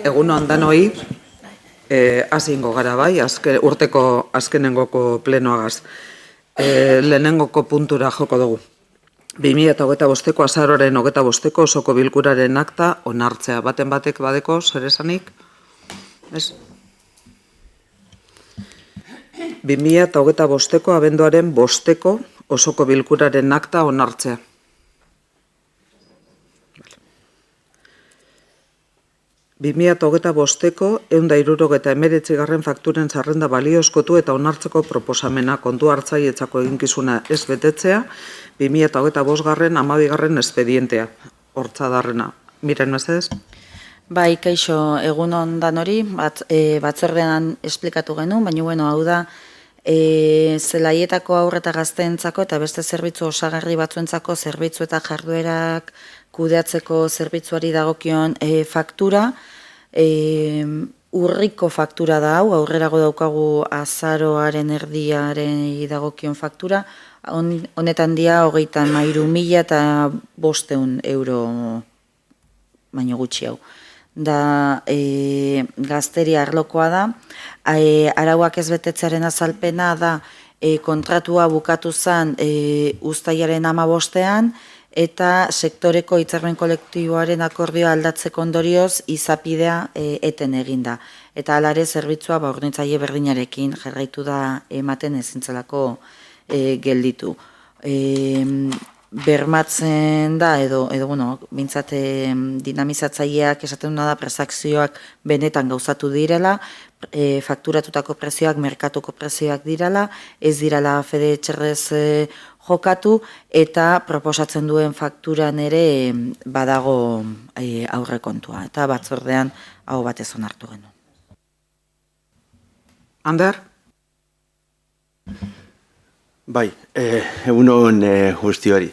Egun ondanoi, hasingo gara bai, urteko azkenengoko plenoagaz. Lehenengoko puntura joko dugu. 2025ko azaroaren 25ko osoko bilkuraren akta onartzea. Baten batek badeko, zer esanik? 2025ko abenduaren 5ko osoko bilkuraren akta onartzea. 2025ko 169. fakturen zerrenda baliozkotu eta onartzeko proposamena kontu hartzailetzako eginkizuna ez betetzea, 2025. 12. espedientea, hortzadarrena. Miren, mesedez? Bai, kaixo, egun ondan hori, batzordean esplikatu genuen, baina hau da, zelaietako haur eta gazteentzako eta beste zerbitzu osagarri batzuentzako zerbitzu eta jarduerak kudeatzeko zerbitzuari dagokion faktura, urriko faktura da hau, aurrerago daukagu azaroaren erdiaren dagokion faktura, honetan dia 33.500 euro baino gutxi hau. Da gazteri arlokoa da, arauak ez betetzearen azalpena da kontratua bukatu zen uztailaren 15ean, eta sektoreko hitzarmen kolektiboaren akordioa aldatzeko ondorioz izapidea eten eginda. Eta alare zerbitzua hornitzaile berdinarekin jarraitu da ematen ezintzelako gelditu. Bermatzen da, edo bintzat dinamizatzaileak esaten duna da presakzioak benetan gauzatu direla, fakturatutako prezioak merkatuko prezioak direla, ez direla fede etxerrez jokatu, eta proposatzen duen fakturan ere badago aurrekontua. Eta batzordean hau batez onartu genuen. Ander? Bai, egunon guzti hori.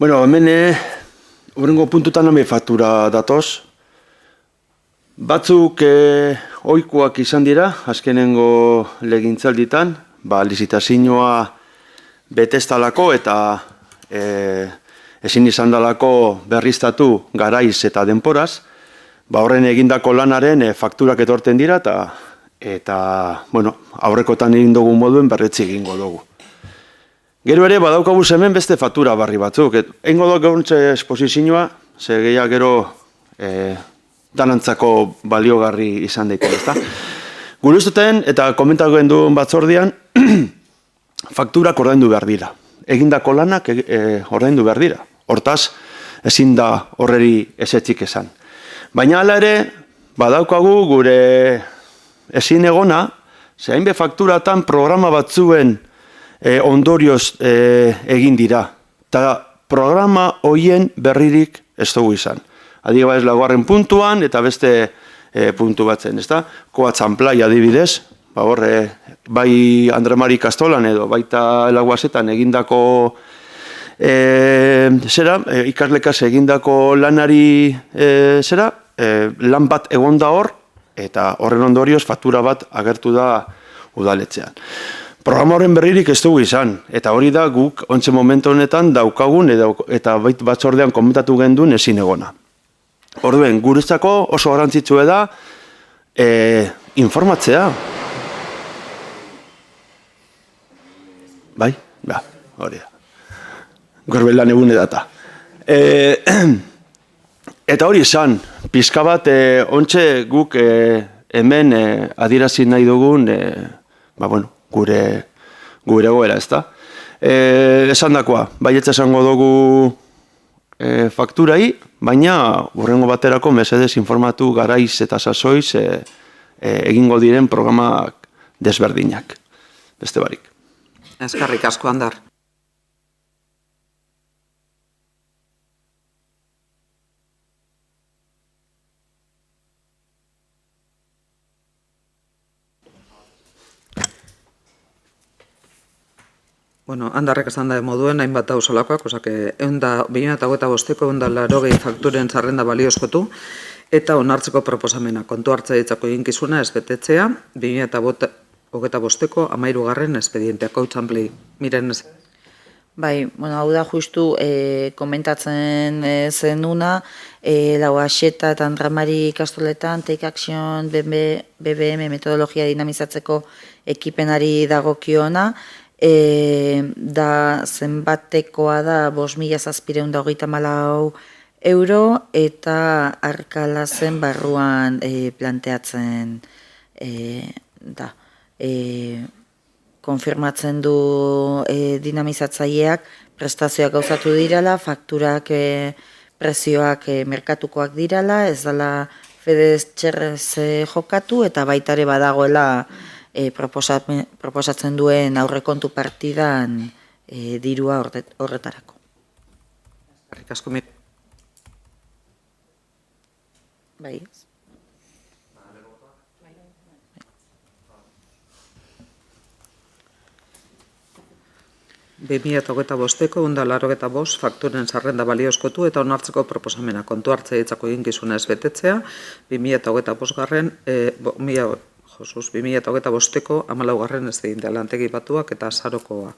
Hemen urrengo puntutan hame faktura datoz. Batzuk ohikoak izan dira, azkenengo legintzalditan, lizitazioa betestalako eta ezin izan dalako berriztatu garaiz eta denporaz, horren egindako lanaren fakturak etorten dira eta aurrekotan egin dugu moduen berretzi egingo dugu. Gero ere, badaukagu hemen beste faktura barri batzuk. Eingo dut gauntze esposizioa, ze gehiago gero danantzako baliogarri izan daiteke, ezta? Gure ustuten, eta komentatu duen batzordean, fakturak ordaindu behar dira. Egindako lanak ordaindu behar dira. Hortaz, ezin da horreri ezetzik esan. Baina hala ere, badaukagu gure ezin egona, ze hainbe fakturatan programa batzuen ondorioz egin dira. Eta programa hoien berririk ez dugu izan. Adibidez, laugarren puntuan eta beste puntu batzen, ezta? Koatzan plai adibidez, bai Andre Mari Kastolan edo baita Laguasetan egindako ikaslekaz egindako lanari lan bat egonda hor, eta horren ondorioz faktura bat agertu da udaletxean. Programa horren berririk ez dugu izan, eta hori da guk ontze momentu honetan daukagun eta batzordean komentatu genduen ezin egona. Orduen, guretzako oso garrantzitsua da informatzea. Bai? Hori da. Gorbelan egune data. Eta hori izan, pizka bat ontze guk hemen adierazi nahi dugun gure goera, ezta? Esan dakoa, baietza esango dugu fakturai, baina hurrengo baterako mesedez informatu garaiz eta sasoiz egingo diren programak desberdinak. Beste barik. Eskerrik asko, Ander. Andarrek esan da moduen, hainbat hausolakoak, 2025ko 180 fakturen zerrenda baliozkotu, eta onartzeko proposamena kontu hartzailetzako eginkizuna ez betetzea, 2025ko 13. espedientea. Couch and play. Miren ez. Bai, bueno, hau da justu komentatzen zenuna, Lauaxeta eta Andramari ikastoletan Take Action BBM metodologia dinamizatzeko ekipenari dagokiona, da zenbatekoa da 5.734 euro eta Arkalazen barruan planteatzen da. Konfirmatzen du dinamizatzaileak prestazioak gauzatu direla, fakturak prezioak merkatukoak direla, ez dela fedez txerrez jokatu eta baitare badagoela proposatzen duen aurrekontu partidan dirua horretarako. Eskerrik asko, Bai. 2025ko 185 fakturen zerrenda baliozkotu eta onartzeko proposamena kontu hartzailetzako eginkizuna ez betetzea 2025ko 14. espedientea lantegi batuak eta azarokoa.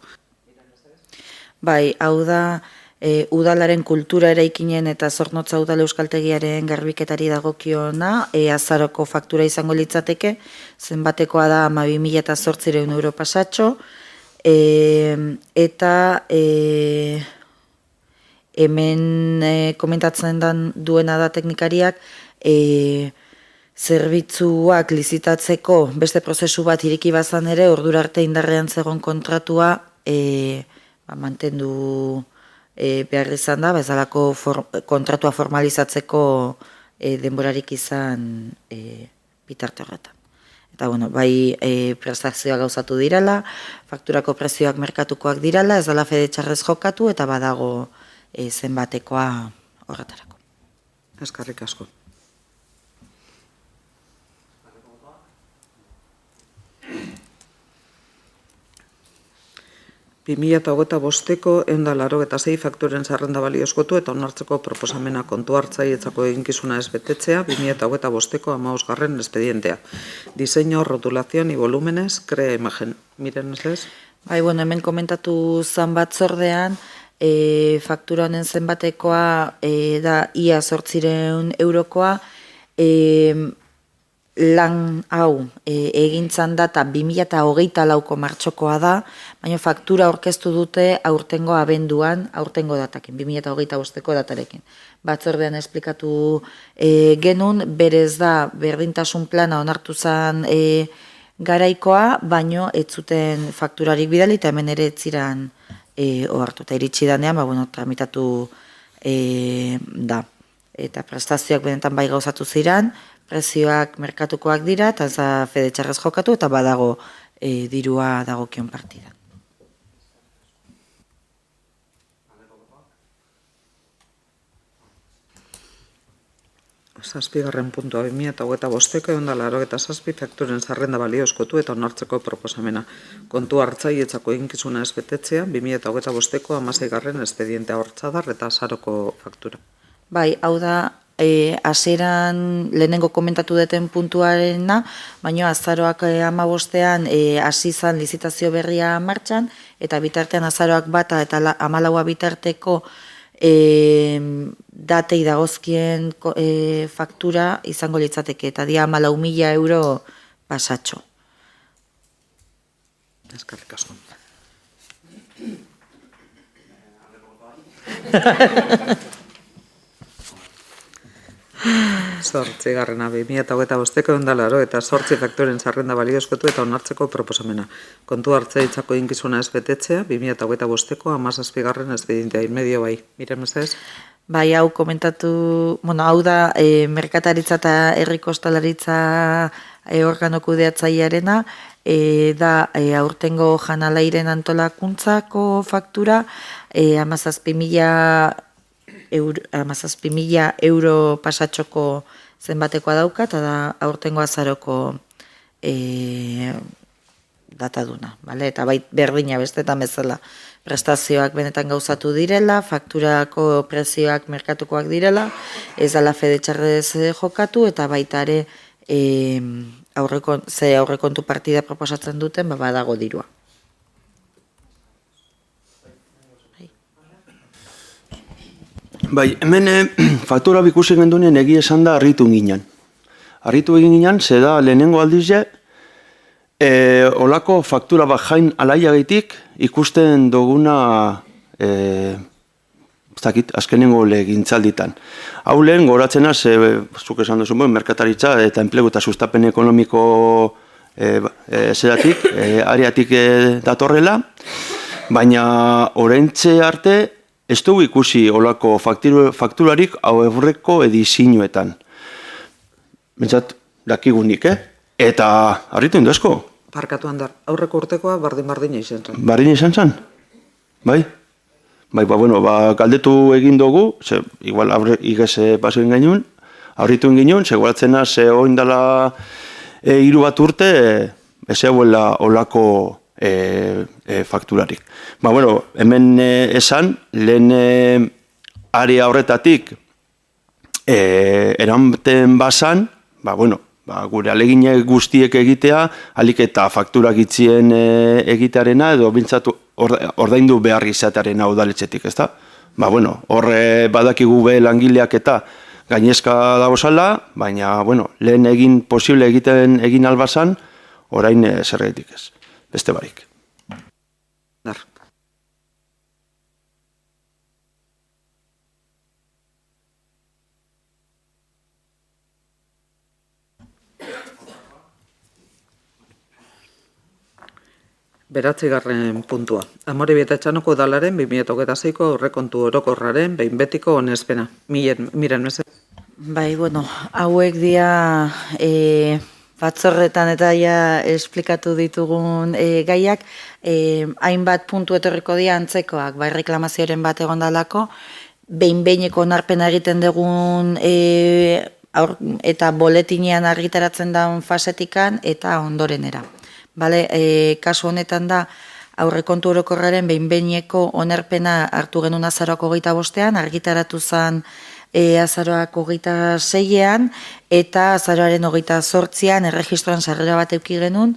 Bai, hau da udalaren kultura eraikinen eta Zornotza udal euskaltegiaren garbiketari dagokiona, azaroko faktura izango litzateke, zenbatekoa da 12.800 euro pasatxo, eta hemen komentatzen duena da teknikariak, zerbitzuak lizitatzeko beste prozesu bat iriki bazan ere, ordura arte indarrean zegoen kontratua mantendu behar izan da, bezalako kontratua formalizatzeko denborarik izan bitarte horretan. Eta, bueno, bai prestazioak gauzatu direla, fakturako prezioak merkatukoak direla, ez dela fede txarrez jokatu, eta badago zenbatekoa horretarako. Eskerrik asko. Bi 2025ko 186 fakturen zerrenda baliozkotu eta onartzeko proposamena kontu hartzailetzako eginkizuna ez betetzea 2025ko 15. espedientea. Diseño, rotulación y volúmenes, crea imagen. Miren, ez? Bai, bueno, hemen komentatu zan batzordean, faktura honen zenbatekoa da ia 800 eurokoa, lan hau egintzan da eta 2024ko martxokoa da, baina faktura aurkeztu dute aurtengo abenduan, aurtengo datakin, 2025ko datarekin. Batzordean esplikatu genuen, berez da berdintasun plana onartu zen garaikoa, baino ez zuten fakturarik bidali eta hemen ere ez ziren ohartu. Eta iritsi danean, tramitatu da. Eta prestazioak benetan bai gauzatu ziren, prezioak merkatukoak dira, eta ez da fede txarrez jokatu, eta badago dirua dagokion partidan. Zazpigarren puntua 2025ko 187 fakturen zerrenda baliozkotu eta onartzeko proposamena. Kontu hartzailetzako eginkizuna ez betetzea 2025ko 16. espedientea hortzadar eta azaroko faktura. Bai, hau da, hasieran lehenengo komentatu duten puntuarena, baina azaroak 15ean hasi zan lizitazio berria martxan, eta bitartean azaroak bata eta 14 bitarteko datei dagozkien faktura izango litzateke, eta dia 14.000 euro pasatxo. Eskerrik asko. Zortzigarrena 2025ko 188 fakturen zerrenda baliozkotu eta onartzeko proposamena. Kontu hartzailetzako eginkizuna ez betetzea 2025ko 17. espedientea medio bai. Miren, ez? Bai, hau komentatu, hau da merkataritza eta herriko ostalaritza organo kudeatzailearena, da aurtengo janalairen antolakuntzako faktura 17.000 euro pasatxoko zenbatekoa dauka, eta da aurtengo azaroko dataduna. Eta bai berdina bestetan bezala prestazioak benetan gauzatu direla, fakturako prezioak merkatukoak direla, ez dela fede txarrez jokatu, eta baita ere aurrekontu partida proposatzen duten, badago dirua. Bai, hemen faktura ikusi gendunen egia esan da harritu ginen. Harritu egin ginen, ze da lehenengo aldize, olako faktura bat jain alaiagetik ikusten duguna azkenengo legintzalditan. Hau lehen goratzena, zuk esan duzu, merkataritza eta enplegu eta sustapen ekonomiko zeratik, areatik datorrela, baina oraintxe arte ez dugu ikusi olako fakturarik aurreko edizioetan. Bentsat, dakigunik, Eta harritu induzko. Parkatu handar, aurreko urtekoa bardin izan zen. Bardin izan zen? Bai? Bai, galdetu egin dugu, igual igez pasuen genuen, harritu egin, zegoelatzena, oindala 3 bat urte, ez eguela olako fakturarik. Hemen esan, lehen area horretatik eranten bazan, gure alegine guztiek egitea, alik eta fakturak itzien egitearena, edo bintzatu ordaindu behar izatearena udaletxetik, ezta? Horre badakigu be langileak eta gainezka dagozala, baina, lehen egin posible egin albazan, orain zerretik ez, beste barik. Beratzigarren puntua. Amorebieta Etxanoko udalaren 2026ko aurrekontu orokorraren behin betiko onespena. Miren, meze? Bai, hauek dia batzorretan eta ja esplikatu ditugun gaiak, hainbat puntu etorriko dira antzekoak, bai reklamazioaren bat egon dalako, behin-behineko onarpena egiten dugun eta boletinean argitaratzen daun fasetikan eta ondorenera. Kasu honetan da, aurrekontu orokorraren behin-behineko onarpena hartu genuen azaroak 25ean, argitaratu zen azaroak 26ean, eta azaroaren 28ean erregistroan sarrera bat eduki genuen,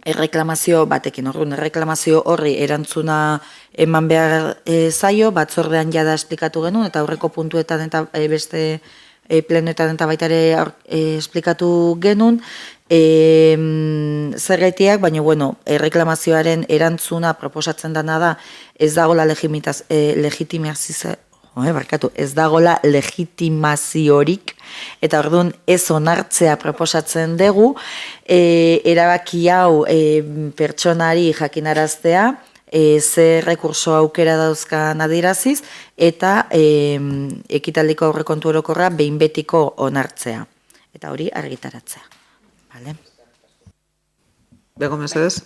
erreklamazio batekin, erreklamazio horri erantzuna eman behar zaio, batzordean jada esplikatu genuen, eta aurreko puntuetan eta beste plenoetan eta baita ere esplikatu genuen, zergaitiak, baina erreklamazioaren erantzuna proposatzen dena da, ez dagoela legitimaziorik, eta orduan ez onartzea proposatzen dugu, erabaki hau pertsonari jakinaraztea, ze rekurso aukera dauzkan adiraziz, eta ekitaldiko aurrekontu orokorra behin betiko onartzea. Eta hori argitaratzea. Bego, mesedez?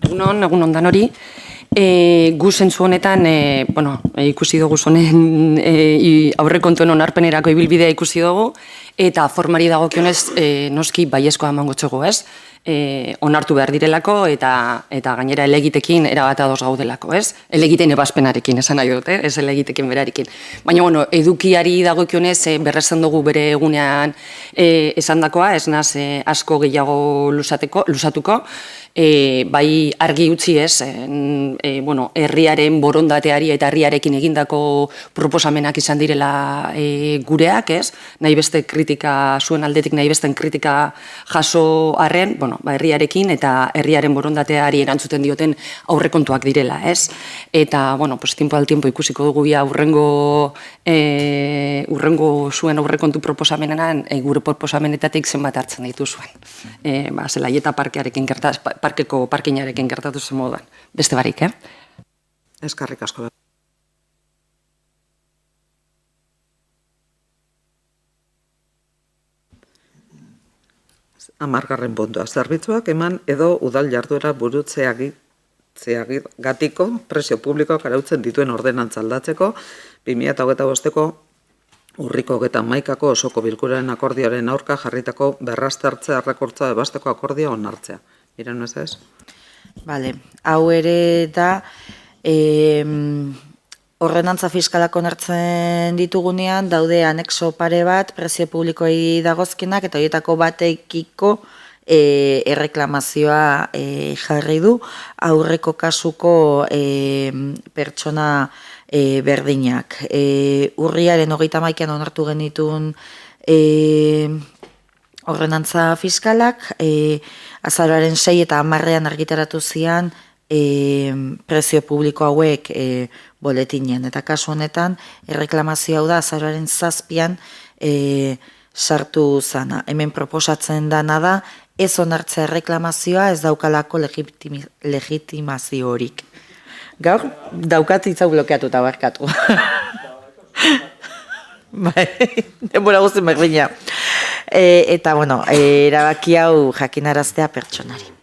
Egun ondan hori. Gu zentzu honetan, ikusi dugu zonen aurrekontuen onarpenerako ibilbidea ikusi dugu, eta formari dagokionez noski baiezkoa emango txego, ez? Onartu behar direlako eta gainera elegitekin erabat ados gaudelako, ez? Elegiten ebazpenarekin, esan nahi dute, ez elegitekin berarekin. Baina, edukiari dagokionez berrezen dugu bere egunean esandakoa, ez naz asko gehiago lusatuko, bai argi utzi ez, herriaren borondateari eta herriarekin egindako proposamenak izan direla gureak, ez? Nahi beste kritika, zuen aldetik nahi besten kritika jaso arren, herriarekin eta herriaren borondateari erantzuten dioten aurrekontuak direla, ez? Eta, tiempo al tiempo ikusiko dugu bia urrengo zuen aurrekontu proposamenenan gure proposamenetatik zenbat hartzen dituzuen. Zelaieta parkeko parkinarekin gertatu zen moduan. Beste barik, Eskarrik asko. Hamargarren puntua. Zerbitzuak eman edo udal jarduera burutzeagatiko presio publikoak arautzen dituen ordenantza aldatzeko 2025ko urriko 21ko osoko bilkuraren akordioaren aurka jarritako berraztertzea errekurtza ebasteko akordioa onartzea. Miren, ez ez? Hau ere da, ordenantza fiskalak onartzen ditugunean, daude anexo pare bat, presio publikoei dagozkinak, eta horietako batekiko erreklamazioa jarri du, aurreko kasuko pertsona berdinak. Urriaren 31an onartu genituen ordenantza fiskalak, azaroaren 6 eta 10ean argitaratu zian prezio publiko hauek boletinen. Eta kasu honetan, erreklamazio hau da azaroaren 7an sartu zana. Hemen proposatzen dana da, ez onartzea erreklamazioa ez daukalako legitimaziorik. Gaur, daukat hitzau blokeatuta barkatu. Bai, denbora guztien berdina. Eta, bueno, erabaki hau jakinaraztea pertsonari.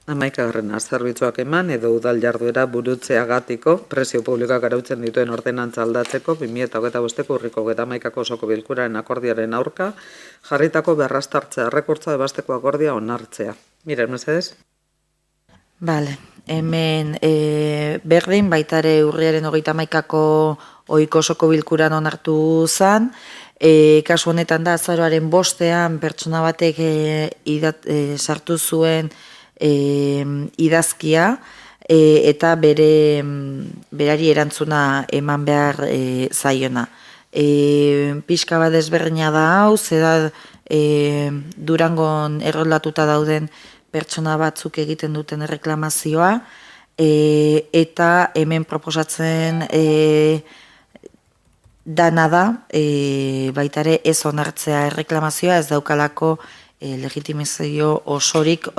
Hamaikagarrena, zerbitzuak eman edo udal jarduera burutzeagatiko prezio publikoak arautzen dituen ordenantza aldatzeko 2025ko urriko 31ko osoko bilkuraren akordioaren aurka jarritako berraztartzea errekurtsoa ebasteko akordia onartzea. Miren, mesedez? Bale, hemen berdin baitare urriaren 31ko ohiko osoko bilkuran onartu zen, kasu honetan da azaroaren 5ean pertsona batek sartu zuen idazkia eta berari erantzuna eman behar zaiona. Pixka bat desberdina da hau, zeda Durangon erroldatuta dauden pertsona batzuk egiten duten erreklamazioa, eta hemen proposatzen dana da, baitare ez onartzea erreklamazioa, ez daukalako legitimizio osorik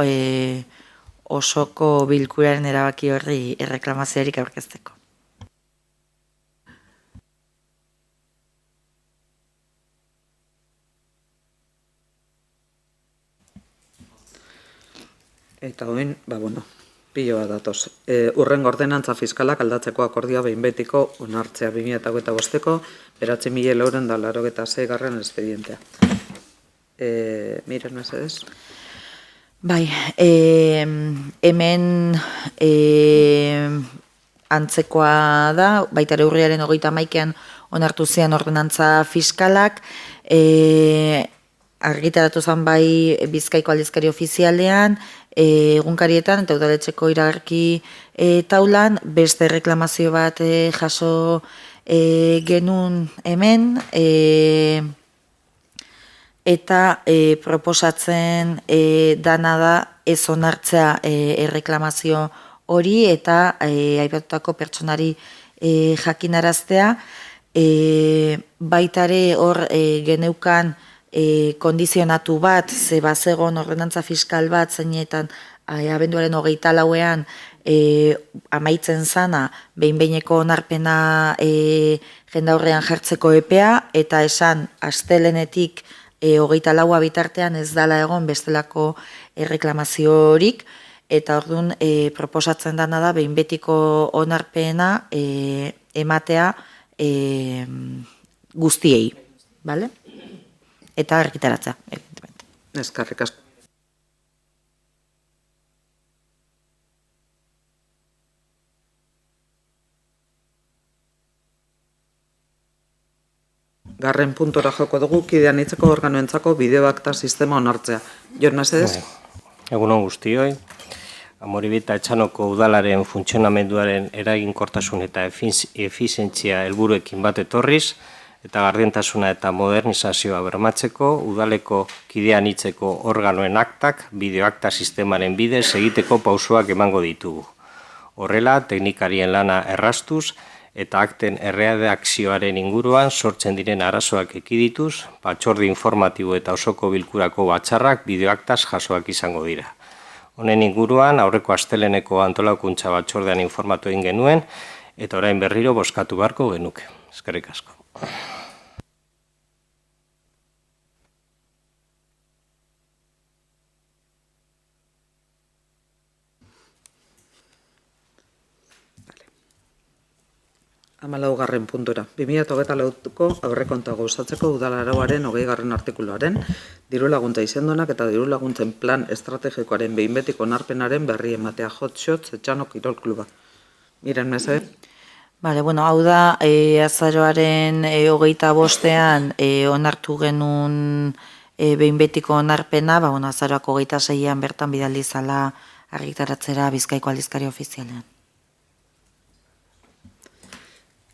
osoko bilkuraren erabaki horri erreklamazioarik aurkezteko. Eta oin, pilo bat datoz. Urrengo ordenantza fiskalak aldatzeko akordioa behin betiko onartzea 2025ko 9.986 espedientea. Miren, mesedez? Bai, hemen antzekoa da, baita urriaren 31ean onartu zian ordenantza fiskalak, argitaratu zen bai Bizkaiko aldizkari ofizialean, egunkarietan eta udaletxeko iragarki taulan, beste reklamazio bat jaso genuen hemen, eta proposatzen dana da ez onartzea erreklamazio hori eta aipatutako pertsonari jakinaraztea, baitare hor geneukan kondizionatu bat, ze bazegon ordenantza fiskal bat zeinetan abenduaren 24ean amaitzen zana behin-behineko onarpena jendaurrean jartzeko epea, eta esan astelenetik 24 bitartean ez dala egon bestelako erreklamaziorik, eta orduan proposatzen dana da behin betiko onarpena ematea guztiei, bale? Eta argitaratza, evidentemente. Eskerrik asko. Garren puntora joko dugu, kidean hitzeko organoentzako bideoakta sistema onartzea. Jon, mesedez? Egunon guztioi. Amoribita Etxanoko udalaren funtzionamenduaren eraginkortasun eta efizientzia helburuekin bat etorriz, eta gardentasuna eta modernizazioa bermatzeko, udaleko kidean hitzeko organoen aktak, bideoakta sistemaren bidez egiteko pausoak emango ditugu. Horrela, teknikarien lana erraztuz, eta akten erredakzioaren inguruan sortzen diren arazoak ekidituz, batzorde informatibo eta osoko bilkurako batzarrak bideoaktaz jasoak izango dira. Honen inguruan, aurreko asteleneko antolakuntza batzordean informatu egin genuen, eta orain berriro bozkatu beharko genuke. Eskerrik asko. Hamalaugarren puntura. 2024ko aurrekontua gauzatzeko udalarauaren 20. artikuluaren, diru laguntza izendonak eta diru laguntzen plan estrategikoaren behin betiko onarpenaren berri ematea hotshot Etxano Kirol Kluba. Miren, meze? Bale, bueno, hau da, azaroaren 25ean onartu genuen behin betiko onarpena, azaroak 26an bertan bidali zala argitaratzera Bizkaiko aldizkari ofizialean.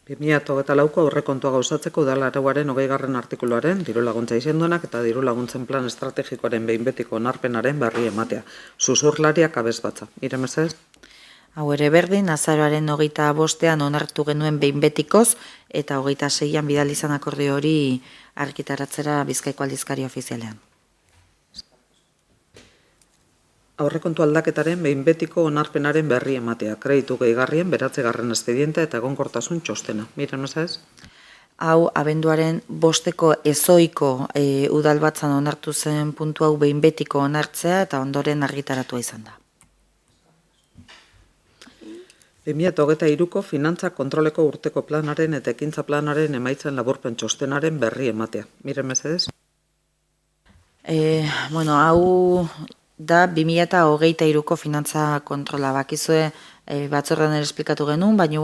2024ko aurrekontua gauzatzeko udal arauaren 20. artikuluaren diru laguntza izendunak eta diru laguntzen plan estrategikoaren behin betiko onarpenaren berri ematea. Susurlariak abesbatza. Mire mesedez? Hau ere berdin, azaroaren 25ean onartu genuen behin betikoz, eta 26an bidali izan akordio hori argitaratzera Bizkaiko aldizkari ofizialean. Aurrekontu aldaketaren behin betiko onarpenaren berri ematea. Kreditu gehigarrien beratzegarren espedientea eta egonkortasun txostena. Mire mesedez? Hau, abenduaren 5eko ezoiko udalbatzan onartu zen puntu hau behin betiko onartzea eta ondoren argitaratua izan da. 2023ko finantza kontroleko urteko planaren eta ekintza planaren emaitzen laburpen txostenaren berri ematea. Mire mesedez? Hau da 2023ko finantza kontrola. Bakizue batzordean ere esplikatu genuen, baina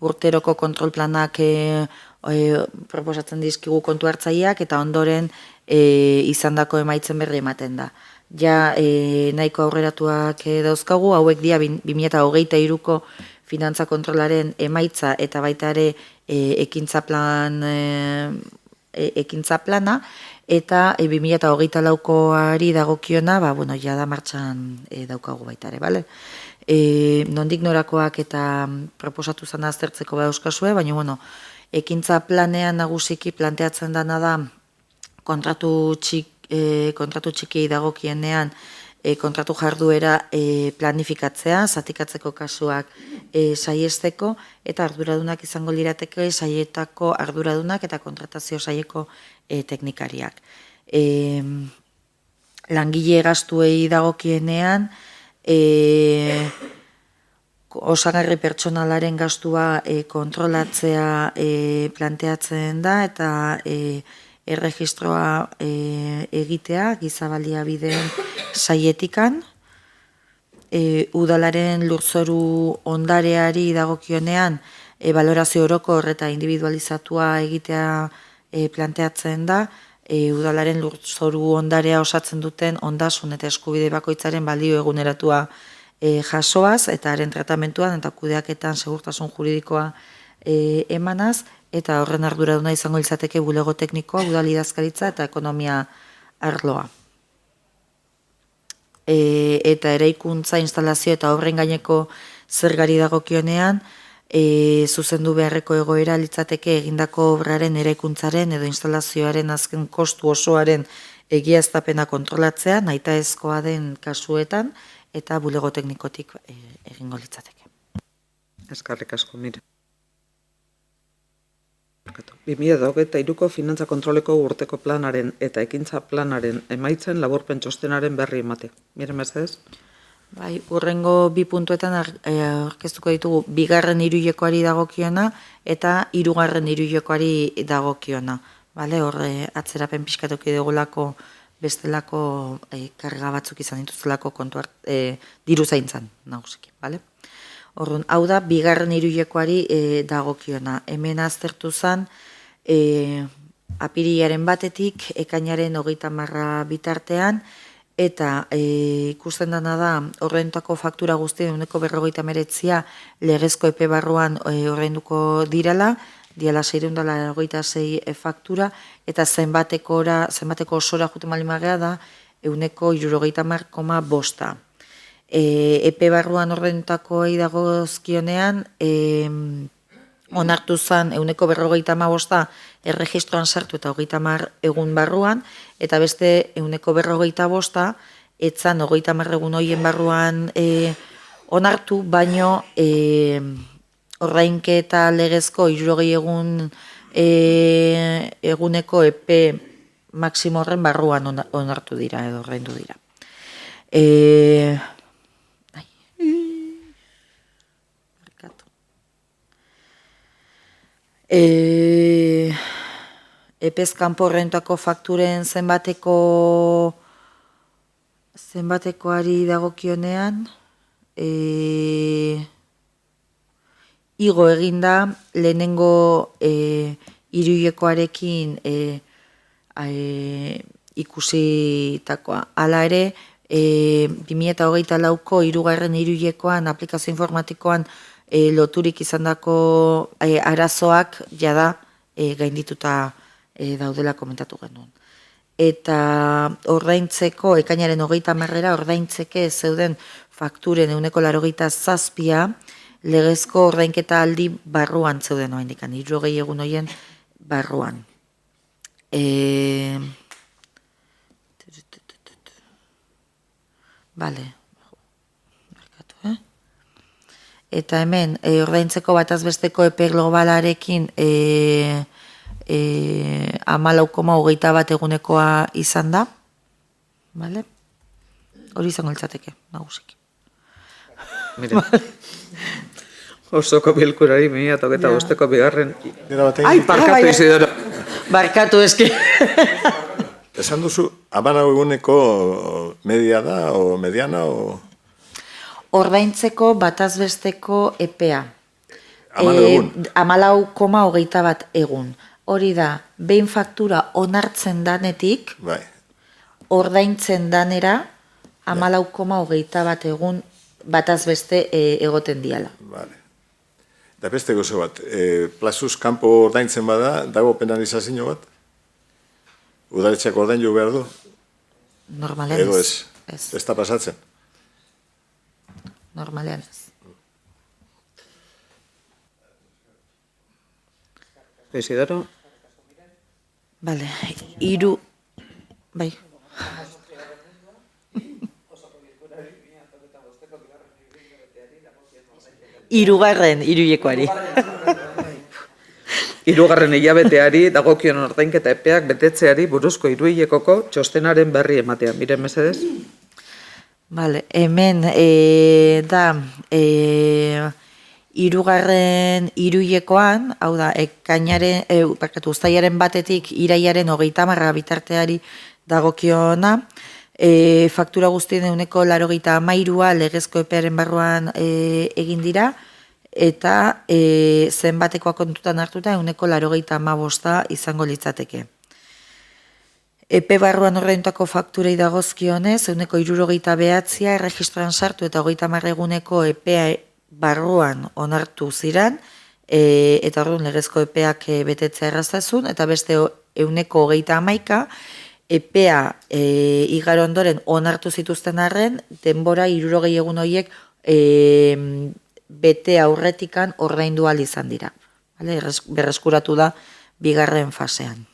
urteroko kontrol planak proposatzen dizkigu kontu hartzaileak eta ondoren izandako emaitzen berri ematen da. Ja nahiko aurreratuak dauzkagu, hauek dira 2023ko finantza kontrolaren emaitza eta baita ere ekintza plana, eta 2024koari dagokiona, ja da martxan daukagu baita ere, bale? Nondik norakoak eta proposatu zen aztertzeko badauzkazue, baina ekintza planean nagusiki planteatzen dana da kontratu txikiei dagokienean kontratu jarduera planifikatzea, zatikatzeko kasuak saiesteko, eta arduradunak izango lirateke saietako arduradunak eta kontratazio saieko teknikariak. Langile gastuei dagokienean, osagarri pertsonalaren gastua kontrolatzea planteatzen da, eta erregistroa egitea giza baliabideen saietikan, udalaren lurzoru ondareari dagokionean balorazio orokor eta individualizatua egitea planteatzen da, udalaren lurzoru ondarea osatzen duten ondasun eta eskubide bakoitzaren balio eguneratua jasoaz, eta haren tratamentuan eta kudeaketan segurtasun juridikoa emanaz, eta horren arduraduna izango litzateke bulego teknikoa, udal idazkaritza eta ekonomia arloa. Eta eraikuntza, instalazio eta horren gaineko zergari dagokionean, zuzendu beharreko egoera litzateke egindako obraren eraikuntzaren edo instalazioaren azken kostu osoaren egiaztapena kontrolatzea, nahitaezkoa den kasuetan, eta bulego teknikotik egingo litzateke. Eskerrik asko, mire. 2023ko finantza kontroleko urteko planaren eta ekintza planaren emaitzen laburpen txostenaren berri ematea. Mire mesedez? Bai, urrengo 2 puntuetan aurkeztuko ditugu 2. hiruhilekoari dagokiona eta 3. hiruhilekoari dagokiona. Horre atzerapen pixkatuki dugulako bestelako karga batzuk izan dituzulako diru zaintzan nagusiki, bale? Orduan, hau da, 2. hiruhilekoari dagokiona. Hemen aztertu zen, apirilaren batetik, ekainaren 30 bitartean, eta ikusten dena da, horrentako faktura guztien 159 legezko epe barruan horrenduko direla, diala 626 faktura, eta zenbateko osora juten malimagea da, 160,5. Epe barruan horrentakoei dagozkionean, onartu zen 155 erregistroan sartu eta 30 egun barruan, eta beste 155 etzan 30 egun horien barruan onartu, baino ordainke legezko 60 egun eguneko epe maksimo horren barruan onartu dira edo ordaindu dira. Epez kanpo horrentako fakturen zenbatekoari dagokionean, igo eginda lehenengo hiruhilekoarekin ikusitakoa. Hala ere, 2024ko 3. hiruhilekoan aplikazio informatikoan loturik izandako arazoak jada gaindituta daudela komentatu genuen. Eta ordaintzeko, ekainaren 30 ordaintzeke zeuden fakturen 87%, legezko ordainketa aldi barruan zeuden oraindik, 60 egun horien barruan. Bale. Eta hemen, ordaintzeko batazbesteko epe globalarekin 14,21 egunekoa izan da. Bale? Hori izango litzateke, nagusiki. Mire, osoko bilkurari 2025ko bigarren... Ai, parkatu Isidoro! Barkatu eski. Esan duzu, 14 eguneko media da, o mediana, o... Ordaintzeko batazbesteko epea. 14 egun. 14,21 egun. Hori da, behin faktura onartzen danetik, Bai, ordaintzen danera 14,21 egun batazbeste egoten diala. bale. Da beste gozo bat, plazuz kanpo ordaintzen bada, dago penalizazio bat? Udaletxeak ordaindu behar du? Normalean Edo ez. ez? Ez da pasatzen? Normalean ez. Isidoro? Bale, bai. Hirugarren hiruhilekoari. 3. hilabeteari dagokion ordainketa epeak betetzeari buruzko 3hilekoko txostenaren berri ematea. Miren mesedez? Bale, hemen da 3. hiruhilekoan, hau da, uztailaren 1 irailaren 30 bitarteari dagokiona, faktura guztien 83a legezko epearen barruan egin dira, eta zenbatekoa kontutan hartuta 85 izango litzateke. Epe barruan ordaindutako fakturei dagozkionez, 69 erregistroan sartu eta 30 eguneko epea barruan onartu ziren, eta orduan legezko epeak betetzea erraztasun, eta beste 111 epea igaro ondoren onartu zituzten arren, denbora 60 egun horiek bete aurretikan ordaindu ahal izan dira. Berreskuratu da bigarren fasean.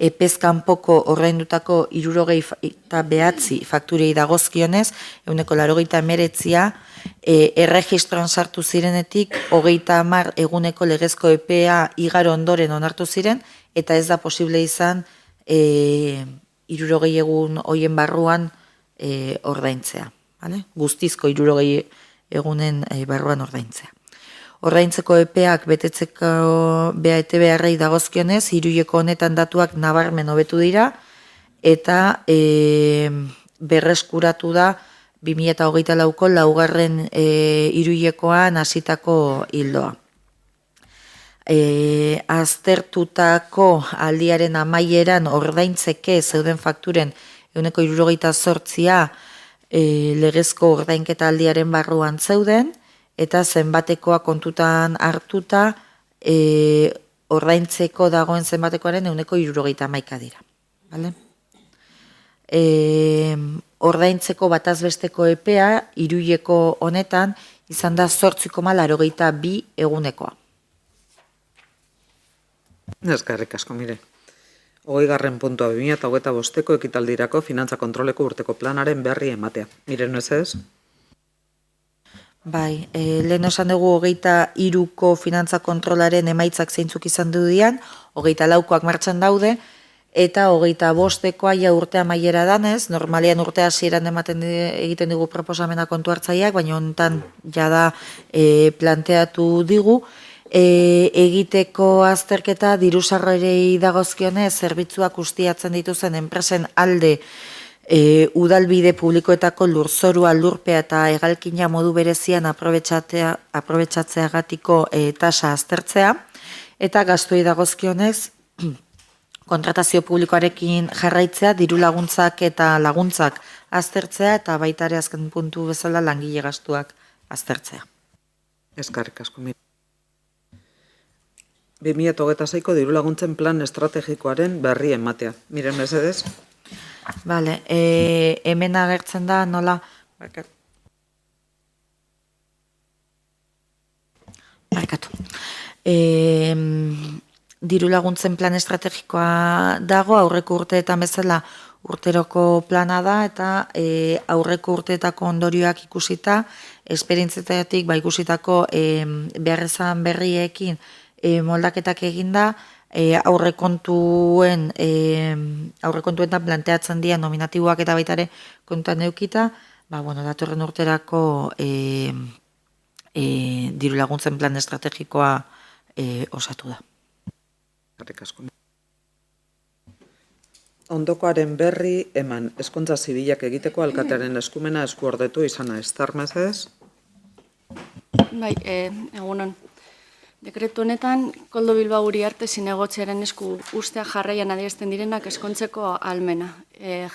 Epez kanpoko ordaindutako 69 fakturei dagozkionez, 89 erregistroan sartu zirenetik 30 eguneko legezko epea igaro ondoren onartu ziren, eta ez da posible izan 60 egun hoien barruan ordaintzea. Guztizko 60 egunen barruan ordaintzea. Ordaintzeko epeak betetzeko beharrei dagozkionez, hiruleko honetan datuak nabarmen hobetu dira, eta berreskuratu da 2024ko 4. hiruhilekoan hasitako hildoa. Aztertutako aldiaren amaieran ordaintzeke zeuden fakturen 78 legezko ordainketa aldiaren barruan zeuden, eta zenbatekoa kontutan hartuta ordaintzeko dagoen zenbatekoaren 71 dira. Ordaintzeko batazbesteko epea hiruleko honetan izan da 8,82 egunekoa. Eskerrik asko, mire. 20. puntua 2025ko ekitaldirako finantza kontroleko urteko planaren berri ematea. Miren mesedez? Bai, lehen esan dugu 23ko finantza kontrolaren emaitzak zeintzuk izan dudian, 24koak martxan daude, eta 25koa ja urte amaiera danez, normalean urte hasieran egiten dugu proposamena kontu hartzaileak, baina honetan jada planteatu digu, egiteko azterketa dirusarrerei dagozkionez zerbitzua ustiatzen dituzen enpresen alde udalbide publikoetako lurzorua, lurpea eta hegalkina modu berezian aprobetxatzeagatiko tasa aztertzea, eta gastuei dagozkionez kontratazio publikoarekin jarraitzea, diru laguntzak eta laguntzak aztertzea, eta baita ere azken puntu bezala langile gastuak aztertzea. Eskerrik asko. 2026ko diru laguntzen plan estrategikoaren berri ematea. Miren mesedez. Bale, hemen agertzen da nola... Barkatu. Diru laguntzen plan estrategikoa dago, aurreko urteetan bezala urteroko plana da, eta aurreko urteetako ondorioak ikusita, esperientzietatik ikusitako beharrezan berriekin moldaketak eginda, aurrekontuetan planteatzen dira nominatiboak eta baitare kontuan eukita, datorren urterako diru laguntzen plan estrategikoa osatu da. Eskerrik asko. Ondokoaren berri eman, hezkuntza zibilak egiteko alkatearen eskumena eskuordetu izana, Ester mesedez. Bai, egunon. Dekretu honetan, Koldo Bilbao Uriarte zinegotziaren esku ustea jarraian adierazten direnak eskontzeko almena.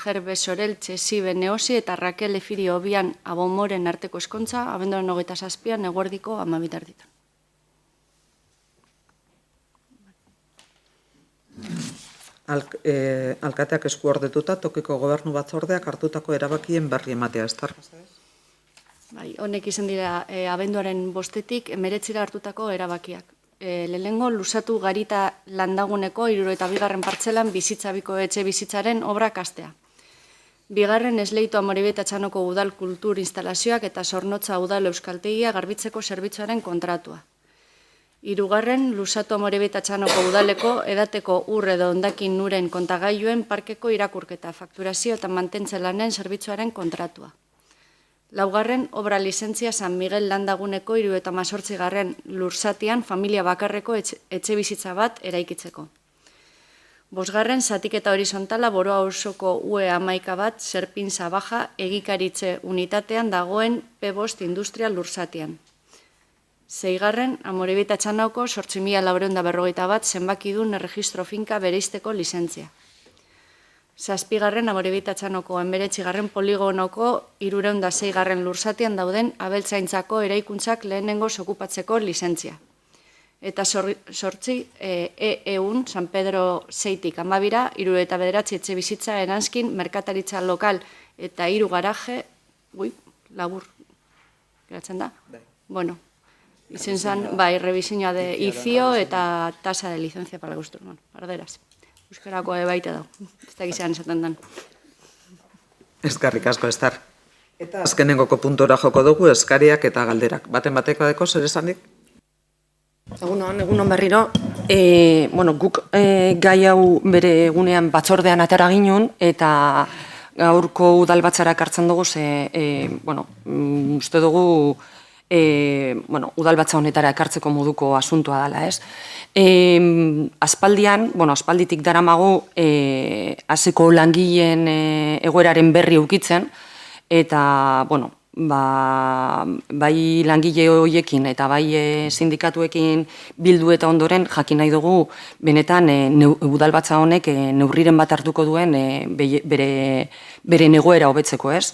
Gerbe Sorel, Txesibe Neosi eta Rakel Efirio Obian Abomoren arteko eskontza, abenduaren 27an eguerdiko 12:00. Alkateak eskuordetuta tokiko gobernu batzordeak hartutako erabakien berri ematea, Ester mesedez. Bai, honek izan dira abenduaren 5etik 19 hartutako erabakiak. Lehenengo lusatu garita landaguneko 72. partzelan bizitzabiko etxe bizitzaren obrak hastea. Bigarren Esleito Amoribeta Txanoko udal kultur instalazioak eta Zornotza udal euskaltegia garbitzeko zerbitzuaren kontratua. Hirugarren Lusatu Amoribeta Txanoko udaleko edateko ur edo hondakin nuren kontagailuen parkeko irakurketa, fakturazio eta mantentze lanen zerbitzuaren kontratua. Laugarren, obra lizentzia San Miguel landaguneko 78. lurzatian familia bakarreko etxe bizitza bat eraikitzeko. Bosgarren, zatiketa horizontala Boroa auzoko UE 11 bat Serpin Zabaja egikaritze unitatean dagoen P5 industria lurzatian. Seigarren, Amoribeta Txanoko 8.441 bat zenbakidun erregistro finka bereizteko lizentzia. Zazpigarren, Amoribeta Txanoko 19. poligonoko 306. lurzatian dauden abeltzaintzako eraikuntzak lehenengo okupatzeko lizentzia. Eta sortzi, EEUN, San Pedro Zeitik 12, 79 etxe bizitza eranskin, merkataritza lokal eta 3 garaje, labur, geratzen da? Bueno, izen zan, revisioa de ICIO eta tasa de licencia para gustos, parderas. Euskarako baita dago, ez da gizan esaten den. Eskerrik asko, Ester. Eta azkenengoko puntora joko dugu eskariak eta galderak. Baten bateko deko, zer esanik? Egunon berriro. Guk gai hau bere egunean batzordean atera ginen, eta gaurko udalbatzarak hartzen dugu, uste dugu udalbatza honetara ekartzeko moduko asuntua dela, ez? Aspalditik daramagu haseko langileen egoeraren berri ukitzen, eta, bai langile horiekin eta bai sindikatuekin bildu eta ondoren jakin nahi dugu benetan udalbatza honek neurriren bat hartuko duen bere egoera hobetzeko, ez?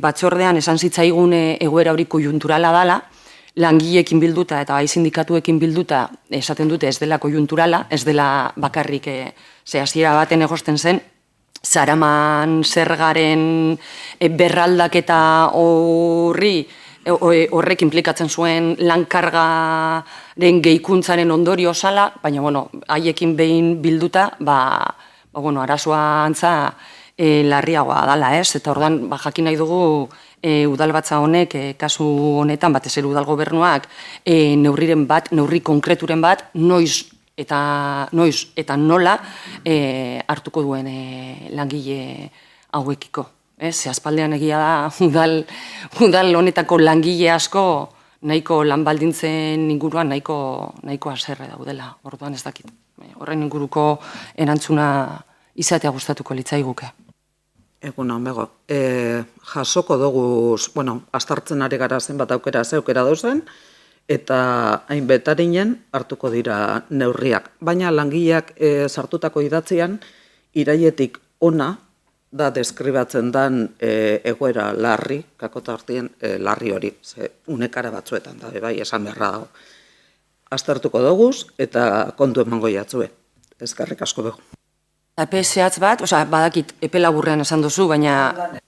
Batzordean esan zitzaigun egoera hori konjunturala dela, langileekin bilduta eta bai sindikatuekin bilduta esaten dute ez dela konjunturala, ez dela bakarrik hasiera baten egosten zen, zaraman zergaren berraldaketa horrek implikatzen zuen lankargaren gehikuntzaren ondorio zala, baina haiekin behin bilduta, arazoa antza larriagoa dela, ez? Eta orduan jakin nahi dugu udalbatza honek, kasu honetan, batez ere udal gobernuak, neurri konkreturen bat, noiz eta nola hartuko duen langile hauekiko. Ze aspaldean egia da, udal honetako langile asko nahiko lan baldintzen inguruan nahiko haserre daudela, orduan ez dakit. Horren inguruko erantzuna izatea gustatuko litzaiguke. Egun hon, bego. Jasoko dugu, astartzen ari gara zenbat aukera dauzen, eta hainbetarinen hartuko dira neurriak. Baina langileak sartutako idatzian, irailetik ona da deskribatzen dan egoera larri, kakotartien larri hori, ze unekara batzuetan da, bai, esan beharra dago. Aztertuko doguz eta kontu emango jatzue. Eskerrik asko dugu. Epe zehatz bat, badakit epe laburrean esan duzu, baina